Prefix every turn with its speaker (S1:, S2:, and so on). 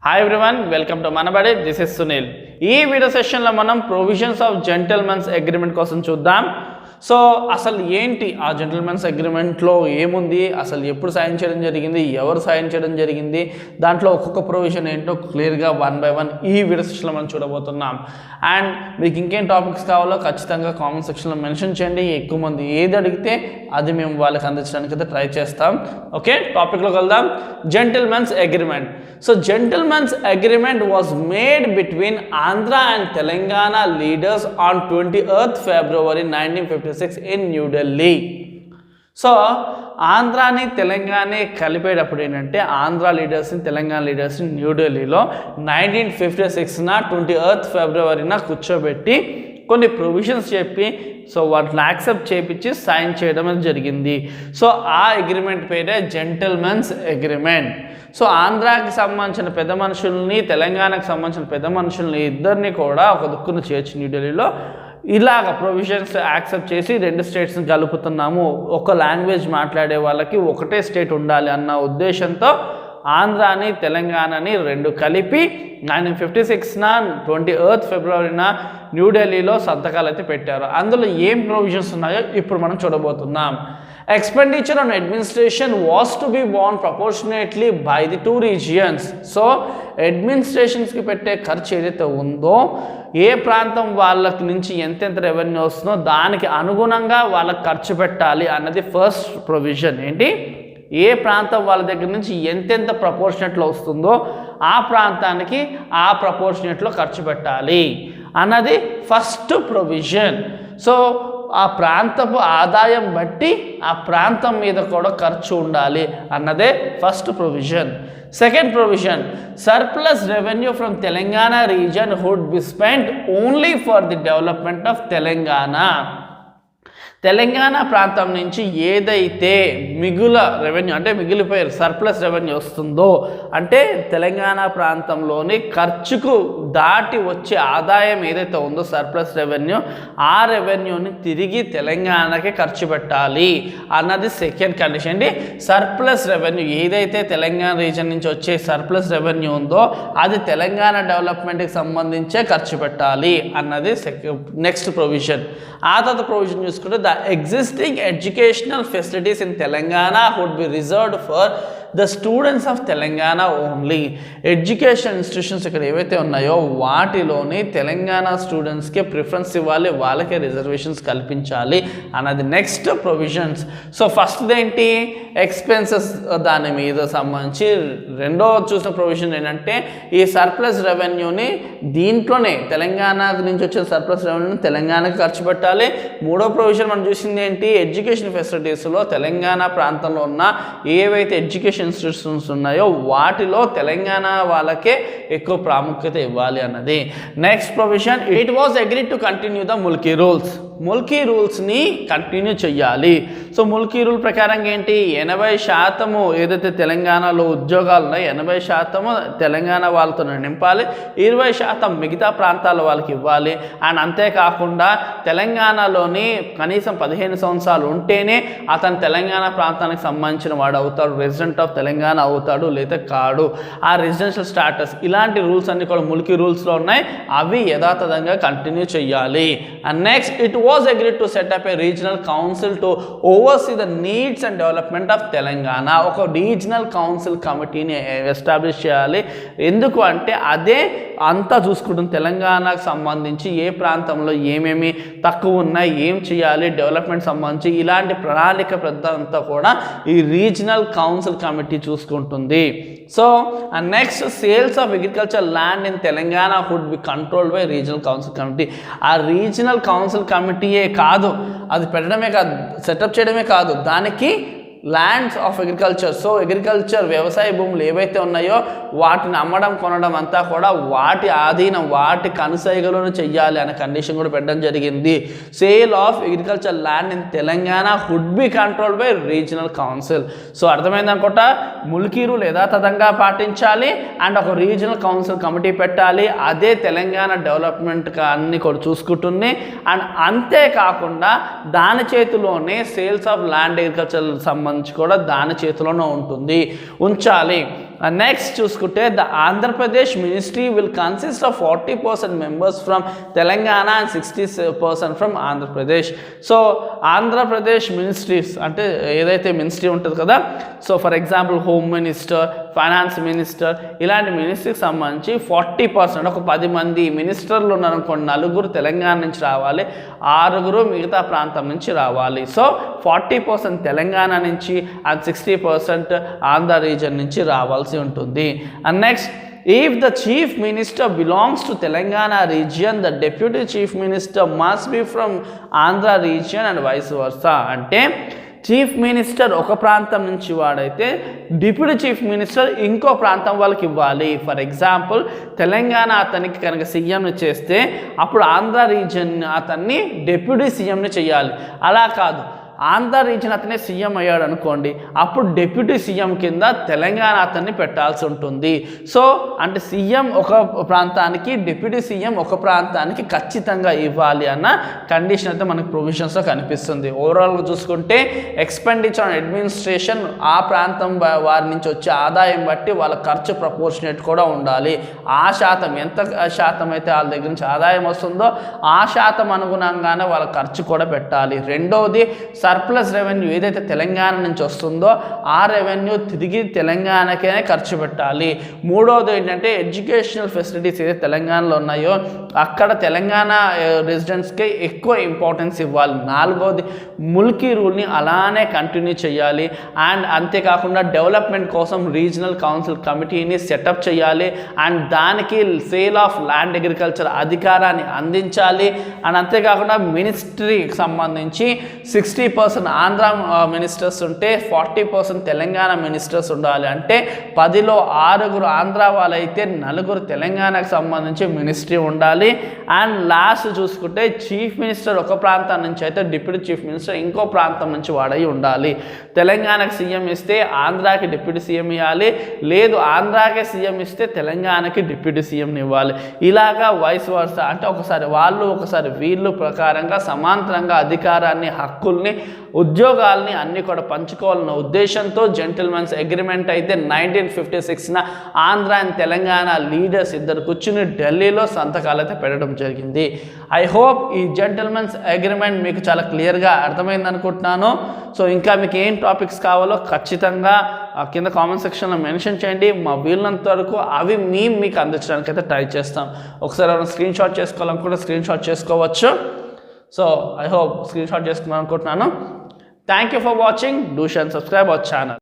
S1: Hi everyone, welcome to Manabadi. This is Sunil. ఈ video సెషన్లో మనం ప్రొవిజన్స్ ఆఫ్ జెంటిల్మెన్స్ అగ్రిమెంట్ కోసం చూద్దాం. సో అసలు ఏంటి ఆ జెంటిల్మెన్స్ అగ్రిమెంట్లో ఏముంది, అసలు ఎప్పుడు సైన్ చేయడం జరిగింది, ఎవరు సైన్ చేయడం జరిగింది, దాంట్లో ఒక్కొక్క ప్రొవిజన్ ఏంటో క్లియర్గా 1 by 1 ఈ వీడియో సెక్షన్లో మనం చూడబోతున్నాం. అండ్ మీకు ఇంకేం టాపిక్స్ కావాలో ఖచ్చితంగా కామెంట్ సెక్షన్లో మెన్షన్ చేయండి. ఎక్కువ మంది ఏది అడిగితే అది మేము వాళ్ళకి అందించడానికి అయితే ట్రై చేస్తాం. ఓకే, టాపిక్లోకి వెళ్దాం. Gentlemen's agreement. So gentlemen's agreement was made between Andhra and Telangana leaders on 20th February 1956 in New Delhi. So ఆంధ్రాని తెలంగాణ కలిపేటప్పుడు ఏంటంటే ఆంధ్ర లీడర్స్ని తెలంగాణ లీడర్స్ని న్యూఢిల్లీలో 1956న 20th Februaryన కూర్చోబెట్టి కొన్ని ప్రొవిజన్స్ చెప్పి సో వాటిని యాక్సెప్ట్ చేయించి సైన్ చేయడం జరిగింది. సో ఆ అగ్రిమెంట్ పేరే జెంటిల్మెన్స్ అగ్రిమెంట్. సో ఆంధ్రాకి సంబంధించిన పెద్ద మనుషుల్ని తెలంగాణకు సంబంధించిన పెద్ద మనుషుల్ని ఇద్దరిని కూడా ఒక దుక్కును చేర్చి న్యూఢిల్లీలో ఇలాగ ప్రొవిజన్స్ యాక్సెప్ట్ చేసి రెండు స్టేట్స్ని కలుపుతున్నాము, ఒక లాంగ్వేజ్ మాట్లాడే వాళ్ళకి ఒకటే స్టేట్ ఉండాలి అన్న ఉద్దేశంతో ఆంధ్రాని తెలంగాణని రెండు కలిపి 1956న 20th Februaryన న్యూఢిల్లీలో సంతకాలు అయితే పెట్టారు. అందులో ఏం ప్రొవిజన్స్ ఉన్నాయో ఇప్పుడు మనం చూడబోతున్నాం. Expenditure on administration was to be borne proportionately by the two regions. So అడ్మినిస్ట్రేషన్స్కి పెట్టే ఖర్చు ఏదైతే ఉందో ఏ ప్రాంతం వాళ్ళకి నుంచి ఎంతెంత రెవెన్యూ వస్తుందో దానికి అనుగుణంగా వాళ్ళకి ఖర్చు పెట్టాలి అన్నది ఫస్ట్ ప్రొవిజన్. ఏంటి, ఏ ప్రాంతం వాళ్ళ దగ్గర నుంచి ఎంతెంత ప్రపోర్షనేట్లో వస్తుందో ఆ ప్రాంతానికి ఆ ప్రపోర్షనేట్లో ఖర్చు పెట్టాలి అన్నది ఫస్ట్ ప్రొవిజన్. సో ఆ ప్రాంతపు ఆదాయం బట్టి ఆ ప్రాంతం మీద కూడా ఖర్చు ఉండాలి అన్నదే first provision. Second provision, surplus revenue from Telangana region would be spent only for the development of Telangana. Telangana ప్రాంతం నుంచి ఏదైతే మిగుల రెవెన్యూ అంటే మిగిలిపోయే సర్ప్లస్ రెవెన్యూ వస్తుందో అంటే తెలంగాణ ప్రాంతంలోని ఖర్చుకు దాటి వచ్చే ఆదాయం ఏదైతే ఉందో సర్ప్లస్ రెవెన్యూ, ఆ రెవెన్యూని తిరిగి తెలంగాణకి ఖర్చు పెట్టాలి అన్నది సెకండ్ కండిషన్. అండి, సర్ప్లస్ రెవెన్యూ ఏదైతే తెలంగాణ రీజన్ నుంచి వచ్చే సర్ప్లస్ రెవెన్యూ ఉందో అది తెలంగాణ డెవలప్మెంట్కి సంబంధించే ఖర్చు పెట్టాలి అన్నది నెక్స్ట్ ప్రొవిజన్. ఆ తర్వాత ప్రొవిజన్ చూసుకుంటే the existing educational facilities in Telangana would be reserved for the students of Telangana only. Education institutions ఇక్కడ ఏవైతే ఉన్నాయో వాటిలోని తెలంగాణ స్టూడెంట్స్కే ప్రిఫరెన్స్ ఇవ్వాలి, వాళ్ళకే రిజర్వేషన్స్ కల్పించాలి అన్నది నెక్స్ట్ ప్రొవిజన్స్. సో ఫస్ట్ ఏంటి, ఎక్స్పెన్సెస్ దాని మీద సంబంధించి. రెండో చూసిన ప్రొవిజన్ ఏంటంటే ఈ సర్ప్లస్ రెవెన్యూని దీంట్లోనే తెలంగాణ నుంచి వచ్చిన సర్ప్లస్ రెవెన్యూని తెలంగాణకి ఖర్చు పెట్టాలి. మూడో ప్రొవిజన్ మనం చూసింది ఏంటి, ఎడ్యుకేషన్ ఫెసిలిటీస్లో తెలంగాణ ప్రాంతంలో ఉన్న ఏవైతే ఎడ్యుకేషన్ ఇన్స్టిట్యూషన్స్ ఉన్నాయో వాటిలో తెలంగాణ వాళ్ళకే ఎక్కువ ప్రాముఖ్యత ఇవ్వాలి అన్నది next provision. It was agreed to continue the Mulki rules. Mulki రూల్స్ని కంటిన్యూ చేయాలి. సో ముల్కీ రూల్ ప్రకారం ఏంటి, 80% ఏదైతే తెలంగాణలో ఉద్యోగాలు ఉన్నాయో 80% తెలంగాణ వాళ్ళతో నింపాలి, 20% మిగతా ప్రాంతాల వాళ్ళకి ఇవ్వాలి. అండ్ అంతేకాకుండా తెలంగాణలోని కనీసం 15 సంవత్సరాలు ఉంటేనే అతను తెలంగాణ ప్రాంతానికి సంబంధించిన వాడు అవుతాడు, రెసిడెంట్ ఆఫ్ తెలంగాణ అవుతాడు లేదా కాడు. ఆ రెసిడెన్షియల్ స్టాటస్ ఇలాంటి రూల్స్ అన్ని కూడా ముల్కీ రూల్స్లో ఉన్నాయి, అవి యథాతథంగా కంటిన్యూ చేయాలి. And next, it was agreed to set up a regional council to oversee the needs and development of Telangana. ఒక రీజనల్ కౌన్సిల్ కమిటీని ఎస్టాబ్లిష్ చేయాలి. ఎందుకు అంటే అదే అంతా చూసుకుంటుంది తెలంగాణకు సంబంధించి ఏ ప్రాంతంలో ఏమేమి తక్కువ ఉన్నాయి, ఏం చేయాలి, డెవలప్మెంట్ సంబంధించి ఇలాంటి ప్రణాళిక పెద్ద అంతా కూడా ఈ రీజనల్ కౌన్సిల్ కమిటీ చూసుకుంటుంది. So next, sales of agriculture land in Telangana would be controlled by regional council committee. ఆ రీజనల్ కౌన్సిల్ కమిటీయే కాదు, అది పెట్టడమే కాదు, సెటప్ చేయడమే కాదు, దానికి lands of agriculture, so agriculture వ్యవసాయ భూములు ఏవైతే ఉన్నాయో వాటిని అమ్మడం కొనడం అంతా కూడా వాటి ఆధీనం వాటి కనుసైగలను చెయ్యాలి అనే కండిషన్ కూడా పెట్టడం జరిగింది. Sale of agriculture land in Telangana would be controlled by regional council. So అర్థమైంది అనుకుంటా, ముల్కీ రూల్ యథాతథంగా పాటించాలి అండ్ ఒక రీజనల్ కౌన్సిల్ కమిటీ పెట్టాలి, అదే తెలంగాణ డెవలప్మెంట్ అన్ని కూడా చూసుకుంటుంది. అండ్ అంతేకాకుండా దాని చేతిలోనే సేల్స్ ఆఫ్ ల్యాండ్ అగ్రికల్చర్ సంబంధించి కూడా దాని చేతిలోనే ఉంటుంది ఉంచాలి. నెక్స్ట్ చూసుకుంటే the Andhra Pradesh ministry will consist of 40% members from Telangana and 60% from Andhra Pradesh. So Andhra Pradesh ministries అంటే ఏదైతే మినిస్ట్రీ ఉంటుంది కదా, so for example home minister, finance minister, ఇలాంటి మినిస్ట్రీకి సంబంధించి 40% ఒక 10 మంది మినిస్టర్లు ఉన్నారనుకోండి, 4 తెలంగాణ నుంచి రావాలి, 6 మిగతా ప్రాంతం నుంచి రావాలి. సో 40% తెలంగాణ నుంచి అండ్ 60% ఆంధ్ర రీజన్ నుంచి రావాల్సి ఉంటుంది. And next, if the chief minister belongs to Telangana region, the deputy chief minister must be from Andhra region and vice versa. అంటే చీఫ్ మినిస్టర్ ఒక ప్రాంతం నుంచి వాడైతే డిప్యూటీ చీఫ్ మినిస్టర్ ఇంకో ప్రాంతం వాళ్ళకి ఇవ్వాలి. ఫర్ ఎగ్జాంపుల్ తెలంగాణ అతనికి కనుక సీఎంని చేస్తే అప్పుడు ఆంధ్ర రీజన్ అతన్ని డిప్యూటీ సీఎంని చేయాలి. అలా కాదు, ఆంధ్ర రీజన్ అతనే సీఎం అయ్యాడు అనుకోండి, అప్పుడు డిప్యూటీ సీఎం కింద తెలంగాణ అతన్ని పెట్టాల్సి ఉంటుంది. సో అంటే సీఎం ఒక ప్రాంతానికి, డిప్యూటీ సీఎం ఒక ప్రాంతానికి ఖచ్చితంగా ఇవ్వాలి అన్న కండిషన్ అయితే మనకు ప్రొవిజన్స్లో కనిపిస్తుంది. ఓవరాల్గా చూసుకుంటే ఎక్స్పెండిచర్ అండ్ అడ్మినిస్ట్రేషన్ ఆ ప్రాంతం వారి నుంచి వచ్చే ఆదాయం బట్టి వాళ్ళ ఖర్చు ప్రపోర్షనేట్ కూడా ఉండాలి. ఆ శాతం ఎంత శాతం అయితే వాళ్ళ దగ్గర నుంచి ఆదాయం వస్తుందో ఆ శాతం అనుగుణంగానే వాళ్ళ ఖర్చు కూడా పెట్టాలి. రెండవది, సర్ప్లస్ రెవెన్యూ ఏదైతే తెలంగాణ నుంచి వస్తుందో ఆ రెవెన్యూ తిరిగి తెలంగాణకే ఖర్చు పెట్టాలి. మూడవది ఏంటంటే ఎడ్యుకేషనల్ ఫెసిలిటీస్ ఏదైతే తెలంగాణలో ఉన్నాయో అక్కడ తెలంగాణ రెసిడెంట్స్కి ఎక్కువ ఇంపార్టెన్స్ ఇవ్వాలి. నాలుగవది, ముల్కీ రూల్ని అలానే కంటిన్యూ చేయాలి. అండ్ అంతేకాకుండా డెవలప్మెంట్ కోసం రీజనల్ కౌన్సిల్ కమిటీని సెటప్ చేయాలి. అండ్ దానికి సేల్ ఆఫ్ ల్యాండ్ అగ్రికల్చర్ అధికారాన్ని అందించాలి. అండ్ అంతేకాకుండా మినిస్ట్రీకి సంబంధించి 60% ఆంధ్ర మినిస్టర్స్ ఉంటే 40% తెలంగాణ మినిస్టర్స్ ఉండాలి. అంటే 10లో 6 ఆంధ్ర వాళ్ళైతే 4 తెలంగాణకు సంబంధించి మినిస్ట్రీ ఉండాలి. అండ్ లాస్ట్ చూసుకుంటే చీఫ్ మినిస్టర్ ఒక ప్రాంతం నుంచి అయితే డిప్యూటీ చీఫ్ మినిస్టర్ ఇంకో ప్రాంతం నుంచి వాడై ఉండాలి. తెలంగాణకు సీఎం ఇస్తే ఆంధ్రాకి డిప్యూటీ సీఎం ఇవ్వాలి, లేదు ఆంధ్రాకే సీఎం ఇస్తే తెలంగాణకి డిప్యూటీ సీఎంని ఇవ్వాలి. ఇలాగా వైస్ వర్సా అంటే ఒకసారి వాళ్ళు ఒకసారి వీళ్ళు ప్రకారంగా సమాంతరంగా అధికారాన్ని, హక్కుల్ని, ఉద్యోగాల్ని అన్ని కూడా పంచుకోవాలన్న ఉద్దేశంతో జెంటిల్మెన్స్ అగ్రిమెంట్ అయితే 1956న ఆంధ్ర అండ్ తెలంగాణ లీడర్స్ ఇద్దరు కూర్చుని ఢిల్లీలో సంతకాలు అయితే పెట్టడం జరిగింది. ఐ హోప్ ఈ జెంటిల్మెన్స్ అగ్రిమెంట్ మీకు చాలా క్లియర్గా అర్థమైంది అనుకుంటున్నాను. సో ఇంకా మీకు ఏం టాపిక్స్ కావాలో ఖచ్చితంగా కింద కామెంట్ సెక్షన్లో మెన్షన్ చేయండి. మా వీళ్ళంత వరకు అవి మీకు అందించడానికి అయితే ట్రై చేస్తాం. ఒకసారి ఎవరైనా స్క్రీన్ షాట్ చేసుకోవాలనుకుంటే స్క్రీన్ షాట్ చేసుకోవచ్చు. So I hope screen shot చేసుకున్నాను అనుకుంటున్నాను. Thank you for watching. Do share and subscribe our channel.